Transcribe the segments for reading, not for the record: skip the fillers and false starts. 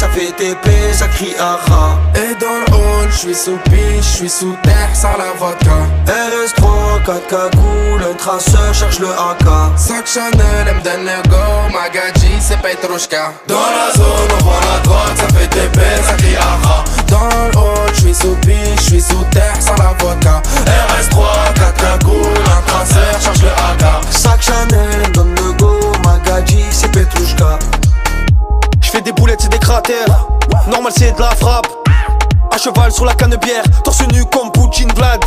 ça fait TP, ça crie aha. Et dans le hall, j'suis sous piche, j'suis sous terre, sans la vodka. RS3, 4 cagoules, un traceur cherche le AK. Sac Chanel, elle me donne le go, Magadji, c'est Petrushka. Dans la zone, on vend la drogue, ça fait TP, ça crie aha. Dans le hall, j'suis sous piche, j'suis sous terre, sans la vodka. RS3, 4 cagoules, un traceur cherche le AK. Sac Chanel, elle me donne le go, Magadji, c'est Petrushka. J'fais des boulettes, c'est des cratères. Normal, c'est de la frappe. À cheval sur la canne-bière, torse nu comme Poutine Vlad.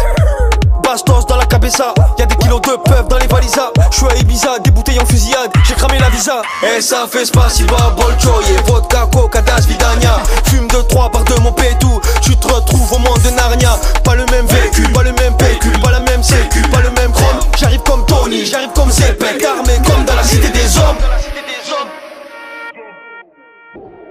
Bastos dans la cabeza, y'a des kilos de puff dans les valisas. J'suis à Ibiza, des bouteilles en fusillade, j'ai cramé la visa. Et ça fait spasiba, bolchoye, vodka, coca, das, vidania. Fume de 3 par 2 mon pétou, tu te retrouves au monde de Narnia. Pas le même véhicule, pas le même pécule, pas la même sécu, pas le même chrome. J'arrive comme Tony, j'arrive comme Zepek, armé comme dans la cité des hommes.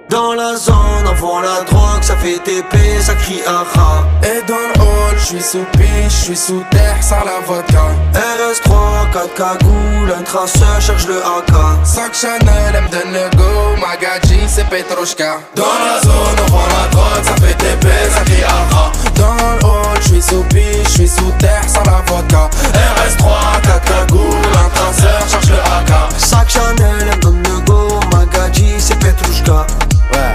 Dans la zone, on vend la drogue, ça fait TP, ça crie aha. Et dans le hall, j'suis sous piche, j'suis sous terre, sans la vodka. RS3, 4 cagoules, un traceur cherche le AK. Sac Chanel, elle me donne le go, Magadji, c'est Petrushka. Dans la zone, on vend la drogue, ça fait TP, ça crie aha. Dans le hall, j'suis sous piche, j'suis sous terre, sans la vodka. RS3, 4 cagoules, un traceur cherche le AK. Sac Chanel, elle me donne le go, Magadji, c'est Petrushka. Ouais,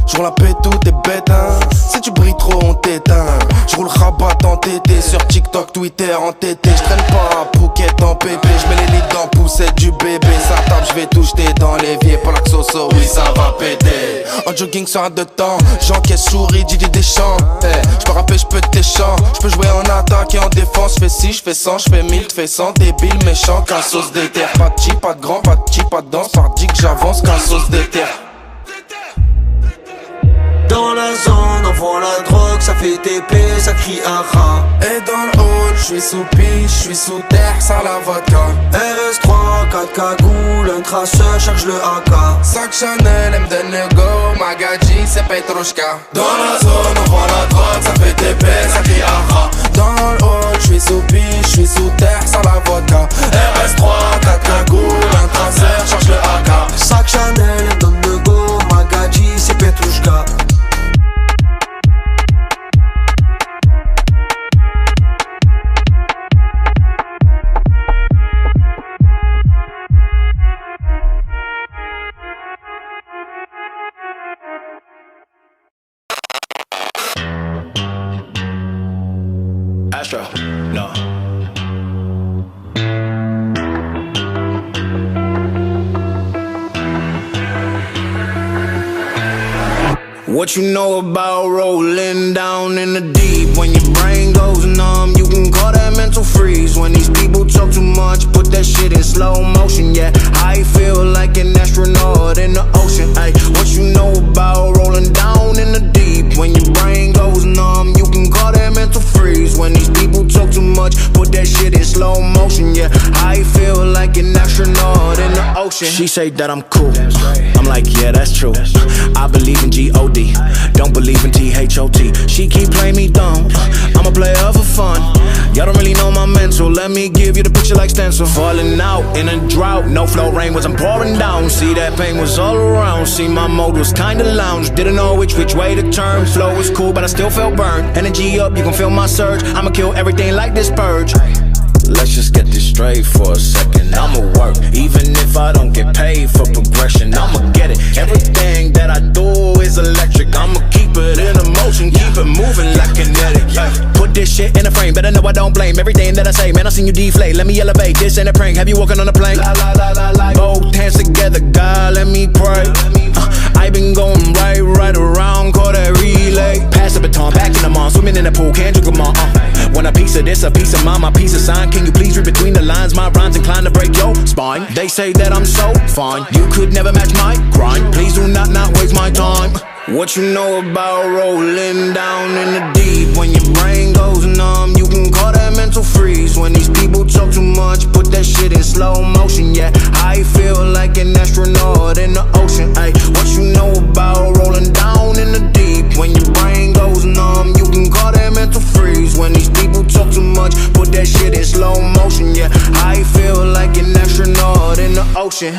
j'roule la paix, tout est bête, hein. Si tu brilles trop, on t'éteint. J'roule rabat en TT, sur TikTok, Twitter, en TT. J'traîne pas à Phuket en pépé. J'mets les lits dans poussette du bébé. Ça tape, j'vais tout jeter dans l'évier. Pour la xoso, oui, ça va péter. En jogging sur un de temps, j'encaisse souris, Didier Deschamps. J'peux rapper, j'peux t'échant. J'peux jouer en attaque et en défense. J'fais 6, j'fais 100, j'fais 1000, t'fais 100. Débile, méchant, qu'un sauce d'éther. Pas de chi, pas de grand, pas de chi, pas de danse. Pardi que j'avance, qu'un sauce d'éther. Dans la zone, on vend la drogue, ça fait TP, ça crie aha. Et dans le hall, j'suis sous piche, j'suis sous terre, sans la vodka. RS3, 4 cagoules, un traceur cherche le AK. Sac Chanel, elle me donne le go, Magadji, c'est Petrushka. Dans la zone, on vend la drogue, ça fait TP, ça crie aha. Dans le hall, j'suis sous piche, j'suis sous terre, sans la vodka. RS3, 4 cagoules, un traceur cherche le AK. Sac Chanel, elle me donne le go, Magadji, c'est Petrushka. Astro, no. What you know about rolling down in the deep? When your brain goes numb, you can call that mental freeze. When these people talk too much, put that shit in slow motion. Yeah, I feel like an astronaut in the ocean. Ay, what you know about rolling down in the deep? When your brain goes numb, you can call that mental freeze. When these people talk too much, put that shit in slow motion. Yeah, I feel like an astronaut in the ocean. She say that I'm cool. I'm like, yeah, that's true. I believe in G-O-D, don't believe in T-H-O-T. She keep playing me dumb, I'm a player for fun. Y'all don't really know my mental, let me give you the picture like stencil. Falling out in a drought, no flow rain wasn't pouring down. See that pain was all around, see my mode was kinda lounge. Didn't know which way to turn, flow was cool but I still felt burned. Energy up, you can feel my surge, I'ma kill everything like this purge. Let's just get this straight for a second. I'ma work, even if I don't get paid for progression. I'ma get it. Everything that I do is electric. I'ma keep it in motion, keep it moving like kinetic. Put this shit in a frame, better know I don't blame everything that I say. Man, I seen you deflate. Let me elevate. This ain't a prank. Have you walking on a plane? Both hands together, God, let me pray. I been going right around, call that relay. Pass the baton, back in the mall, swimming in the pool, can't drink them all. Want a piece of this, a piece of mine, my piece of sign. Can you please read between the lines? My rhymes inclined to break your spine. They say that I'm so fine, you could never match my grind. Please do not waste my time. What you know about rolling down in the deep? When your brain goes numb, you can call that mental freeze. When these people talk too much, put that shit in slow motion. Yeah, I feel like an astronaut in the ocean. Ay, what you know about rolling down in the deep? When your brain goes numb, you can call that mental freeze. When these people talk too much, put that shit in slow motion. Yeah, I feel like an astronaut in the ocean.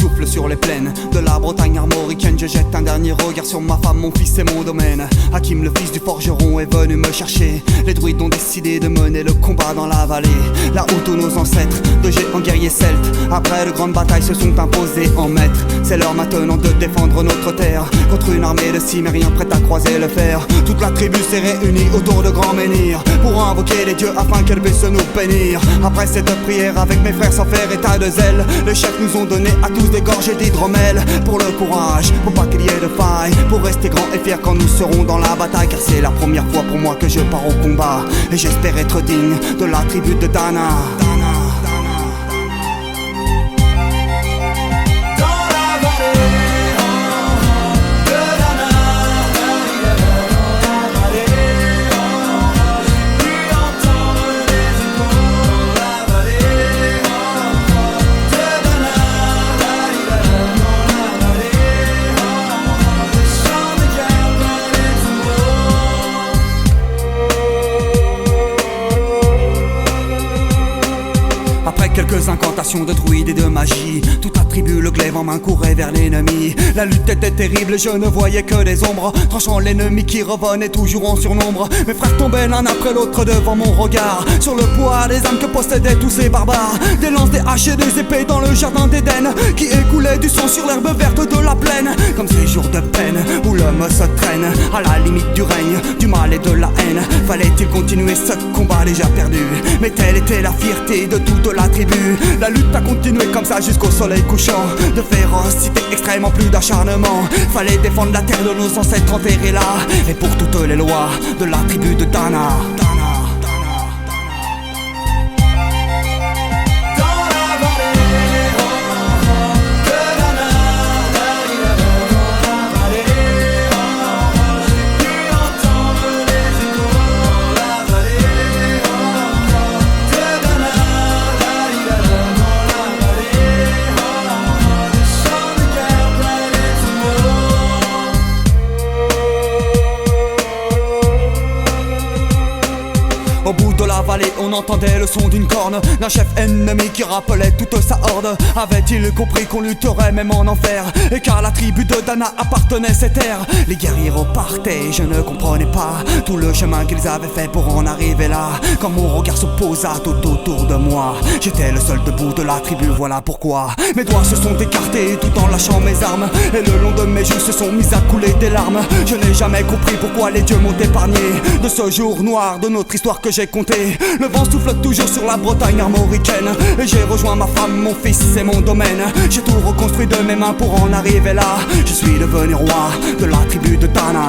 souffle sur les plaines de la Bretagne armoricaine. Je jette un dernier regard sur ma femme, mon fils et mon domaine. Hakim, le fils du forgeron, est venu me chercher. Les druides ont décidé de mener le combat dans la vallée, là où tous nos ancêtres, de géants guerriers celtes, après de grandes batailles se sont imposés en maîtres. C'est l'heure maintenant de défendre notre terre contre une armée de cimériens prête à croiser le fer. Toute la tribu s'est réunie autour de grands menhirs pour invoquer les dieux afin qu'elle puisse nous bénir. Après cette prière avec mes frères sans faire état de zèle, les chefs nous ont donné à tous des gorgées d'hydromel. Pour le courage, pour pas qu'il y ait de faille, pour rester grand et fier quand nous serons dans la bataille. Car c'est la première fois pour moi que je pars au combat, et j'espère être digne de la tribu de Dana. Quelques incantations de druides et de magie, toute la tribu, le glaive en main, courait vers l'ennemi. La lutte était terrible, je ne voyais que des ombres, tranchant l'ennemi qui revenait toujours en surnombre. Mes frères tombaient l'un après l'autre devant mon regard, sur le poids des âmes que possédaient tous ces barbares. Des lances, des haches et des épées dans le jardin d'Éden, qui écoulait du sang sur l'herbe verte de la plaine. Comme ces jours de peine où l'homme se traîne à la limite du règne, du mal et de la haine. Fallait-il continuer ce combat déjà perdu? Mais telle était la fierté de toute la tribu. La lutte a continué comme ça jusqu'au soleil couchant. De férocité extrême en plus d'acharnement. Fallait défendre la terre de nos ancêtres enterrés là, et pour toutes les lois de la tribu de Dana. Au bout de la vallée, on entendait le son d'une corne, d'un chef ennemi qui rappelait toute sa horde. Avait-il compris qu'on lutterait même en enfer, et qu'à la tribu de Dana appartenait cette terre? Les guerriers repartaient, je ne comprenais pas tout le chemin qu'ils avaient fait pour en arriver là. Quand mon regard se posa tout autour de moi, j'étais le seul debout de la tribu, voilà pourquoi mes doigts se sont écartés tout en lâchant mes armes, et le long de mes joues se sont mis à couler des larmes. Je n'ai jamais compris pourquoi les dieux m'ont épargné de ce jour noir de notre histoire que j'ai compté. Le vent souffle toujours sur la Bretagne armoricaine, et j'ai rejoint ma femme, mon fils et mon domaine. J'ai tout reconstruit de mes mains pour en arriver là. Je suis devenu roi de la tribu de Dana.